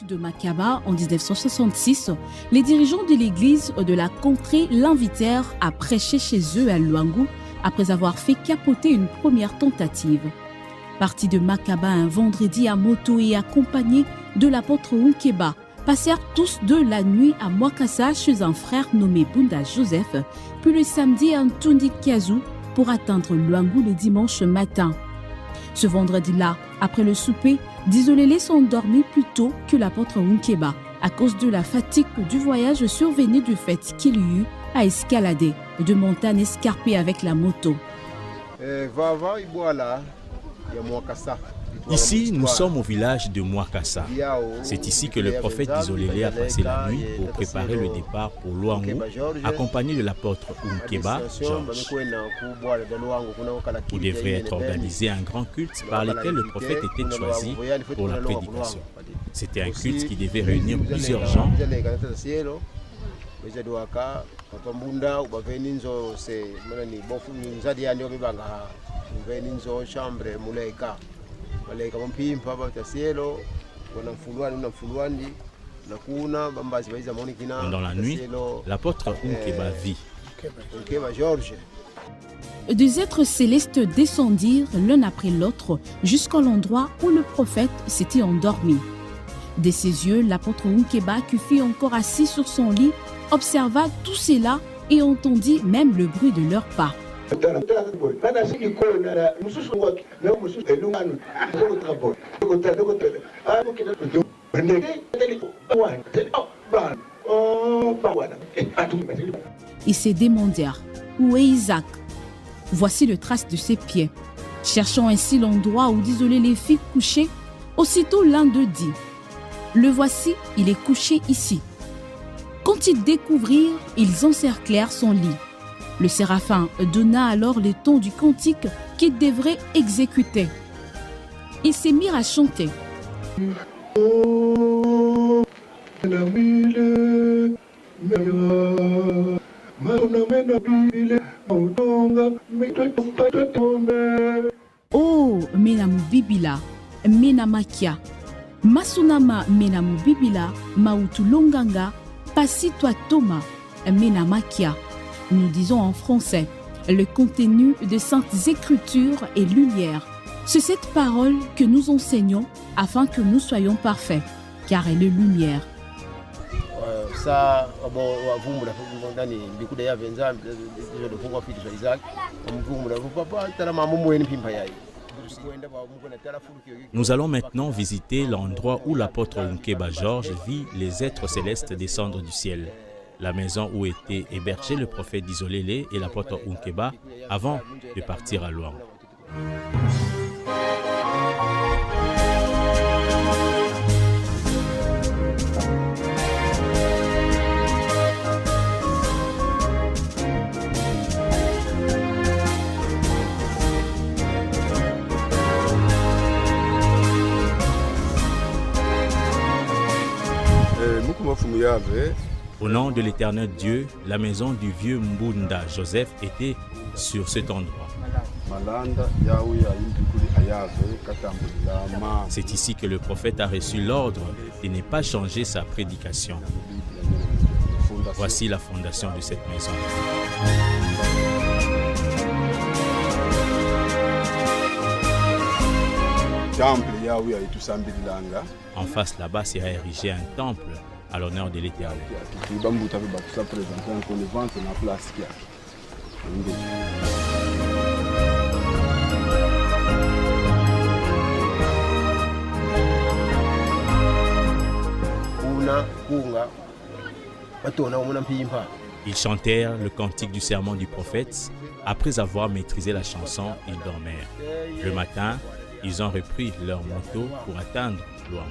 chute de Makaba en 1966, les dirigeants de l'église de la contrée l'invitèrent à prêcher chez eux à Luangu après avoir fait capoter une première tentative. Partis de Makaba un vendredi à moto et accompagnés de l'apôtre Unkeba, passèrent tous deux la nuit à Mwakassa chez un frère nommé Bunda Joseph, puis le samedi à Ntundi Kiazu pour atteindre Luangu le dimanche matin. Ce vendredi-là, après le souper, Dizolélé s'endormit plus tôt que l'apôtre Unkeba à cause de la fatigue du voyage survenu du fait qu'il eut à escalader de montagnes escarpées avec la moto. Ici, nous sommes au village de Mwakassa. C'est ici que le prophète Dizolélé a passé la nuit pour préparer le départ pour Luangu, accompagné de l'apôtre Unkeba Georges. Il devrait être organisé un grand culte par lequel le prophète était choisi pour la prédication. C'était un culte qui devait réunir plusieurs gens. Pendant la nuit, l'apôtre Unkeba vit. Des êtres célestes descendirent l'un après l'autre jusqu'à l'endroit où le prophète s'était endormi. De ses yeux, l'apôtre Unkeba, qui fut encore assis sur son lit, observa tout cela et entendit même le bruit de leurs pas. Ils se demandèrent, où est Isaac? Voici le trace de ses pieds. Cherchant ainsi l'endroit où Dizolélé fit coucher, aussitôt l'un d'eux dit, le voici, il est couché ici. Quand ils découvrirent, ils encerclèrent son lit. Le séraphin donna alors les tons du cantique qu'ils devraient exécuter. Ils se mirent à chanter. Oh, Menamu Bibila, Menamakia, Masunama Menamu Bibila, Mautulonganga, Pasitwa Toma, Menamakia. Nous disons en français, le contenu des Saintes Écritures est lumière. C'est cette parole que nous enseignons afin que nous soyons parfaits, car elle est lumière. Nous allons maintenant visiter l'endroit où l'apôtre Unkeba Georges vit les êtres célestes descendre du ciel. La maison où était hébergé le prophète Dizolélé et l'apôtre Unkeba avant de partir à Luangu. Au nom de l'Éternel Dieu, la maison du vieux Mbunda Joseph était sur cet endroit. C'est ici que le prophète a reçu l'ordre de ne pas changer sa prédication. Voici la fondation de cette maison. En face là-bas sera érigé un temple à l'honneur de l'Éternel. Ils chantèrent le cantique du serment du prophète. Après avoir maîtrisé la chanson, ils dormèrent. Le matin, ils ont repris leur moto pour atteindre Luangu.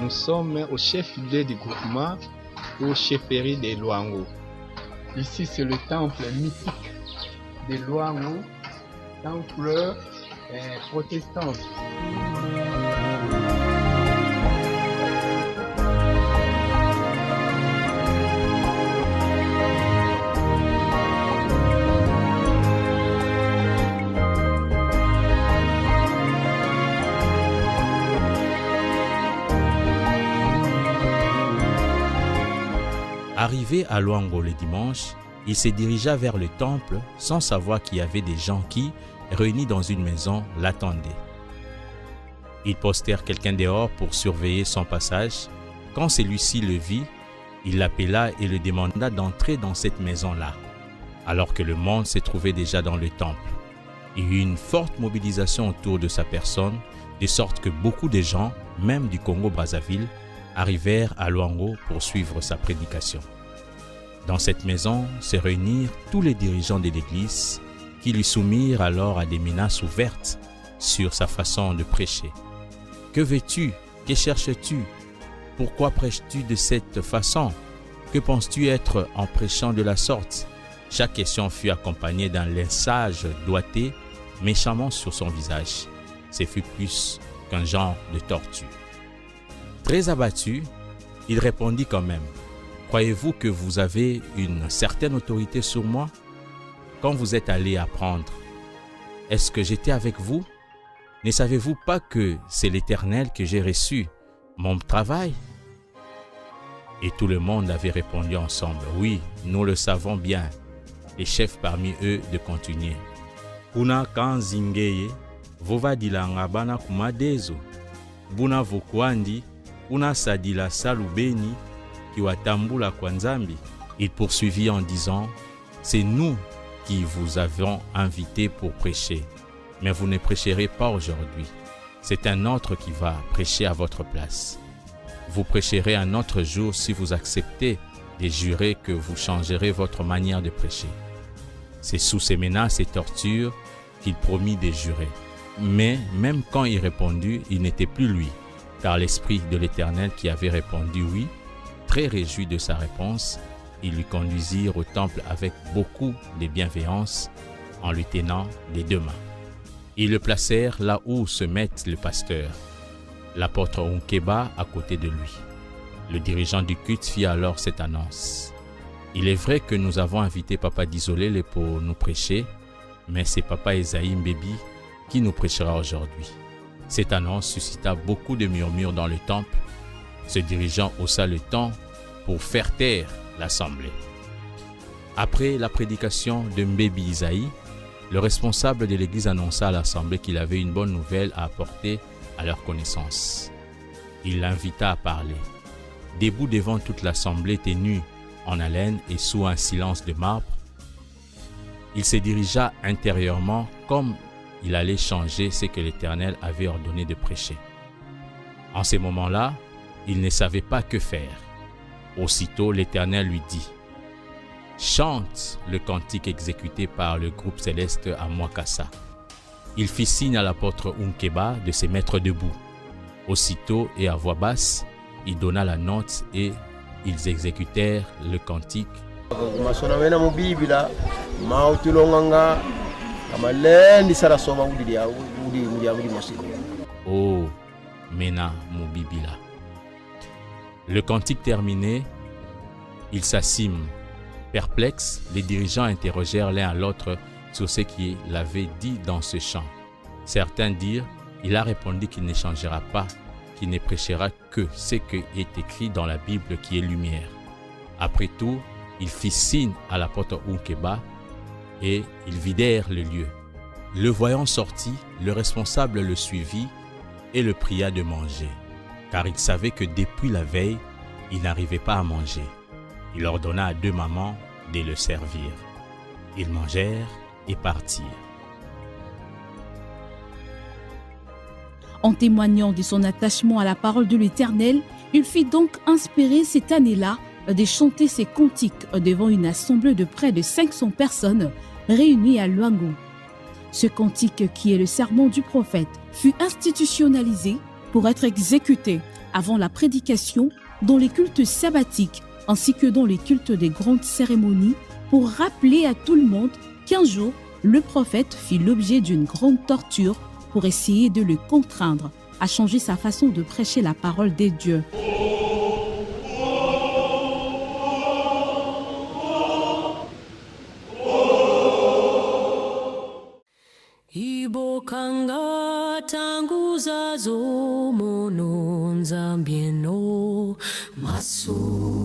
Nous sommes au chef-lieu du groupement ou chefferie de Luango. Ici, c'est le temple mythique de Luango, temple protestant. Arrivé à Luango le dimanche, il se dirigea vers le temple sans savoir qu'il y avait des gens qui, réunis dans une maison, l'attendaient. Ils postèrent quelqu'un dehors pour surveiller son passage. Quand celui-ci le vit, il l'appela et le demanda d'entrer dans cette maison-là, alors que le monde se trouvait déjà dans le temple. Il y eut une forte mobilisation autour de sa personne, de sorte que beaucoup de gens, même du Congo-Brazzaville, arrivèrent à Luango pour suivre sa prédication. Dans cette maison se réunirent tous les dirigeants de l'Église qui lui soumirent alors à des menaces ouvertes sur sa façon de prêcher. « Que veux-tu? Que cherches-tu? Pourquoi prêches-tu de cette façon? Que penses-tu être en prêchant de la sorte ?» Chaque question fut accompagnée d'un lynchage doigté méchamment sur son visage. Ce fut plus qu'un genre de torture. Très abattu, il répondit quand même. « Croyez-vous que vous avez une certaine autorité sur moi? Quand vous êtes allé apprendre, est-ce que j'étais avec vous? Ne savez-vous pas que c'est l'Éternel que j'ai reçu, mon travail? » Et tout le monde avait répondu ensemble. « Oui, nous le savons bien. » Les chefs parmi eux de continuer. « Kuna kanzingeye, vovadilanga bana kumadezo, buna vokwandi, una sadila salubeni, kiwatambula kwa Nzambi. » Il poursuivit en disant, « C'est nous qui vous avons invité pour prêcher, mais vous ne prêcherez pas aujourd'hui. C'est un autre qui va prêcher à votre place. Vous prêcherez un autre jour si vous acceptez de jurer que vous changerez votre manière de prêcher. » C'est sous ces menaces et tortures qu'il promit de jurer. Mais même quand il répondit, il n'était plus lui, car l'Esprit de l'Éternel qui avait répondu oui, très réjoui de sa réponse, ils lui conduisirent au temple avec beaucoup de bienveillance en lui tenant des deux mains. Ils le placèrent là où se met le pasteur, l'apôtre Unkeba à côté de lui. Le dirigeant du culte fit alors cette annonce. « Il est vrai que nous avons invité Papa Dizolele pour nous prêcher, mais c'est Papa Esaïe Mbébi qui nous prêchera aujourd'hui. » Cette annonce suscita beaucoup de murmures dans le temple. Ce dirigeant haussa le ton pour faire taire l'assemblée. Après la prédication de Mbébi Isaïe, le responsable de l'église annonça à l'assemblée qu'il avait une bonne nouvelle à apporter à leur connaissance. Il l'invita à parler. Debout devant toute l'assemblée tenue en haleine et sous un silence de marbre, il se dirigea intérieurement comme il allait changer ce que l'Éternel avait ordonné de prêcher. En ces moments-là, il ne savait pas que faire. Aussitôt, l'Éternel lui dit « Chante le cantique exécuté par le groupe céleste à Mwakassa. » Il fit signe à l'apôtre Unkeba de se mettre debout. Aussitôt et à voix basse, il donna la note et ils exécutèrent le cantique. Oh, Mena Mubibila. Le cantique terminé, ils s'assiment. Perplexes, les dirigeants interrogèrent l'un à l'autre sur ce qu'il avait dit dans ce chant. Certains dirent, il a répondu qu'il ne changera pas, qu'il ne prêchera que ce qui est écrit dans la Bible qui est lumière. Après tout, il fit signe à l'apôtre Unkeba et ils vidèrent le lieu. Le voyant sorti, le responsable le suivit et le pria de manger, car il savait que depuis la veille, il n'arrivait pas à manger. Il ordonna à deux mamans de le servir. Ils mangèrent et partirent. En témoignant de son attachement à la parole de l'Éternel, il fut donc inspiré cette année-là de chanter ses cantiques devant une assemblée de près de 500 personnes réunies à Luango. Ce cantique, qui est le sermon du prophète, fut institutionnalisé pour être exécuté avant la prédication, dans les cultes sabbatiques ainsi que dans les cultes des grandes cérémonies, pour rappeler à tout le monde qu'un jour, le prophète fit l'objet d'une grande torture pour essayer de le contraindre à changer sa façon de prêcher la parole des dieux. Ibokanga tanguza zo mono nzambieno masu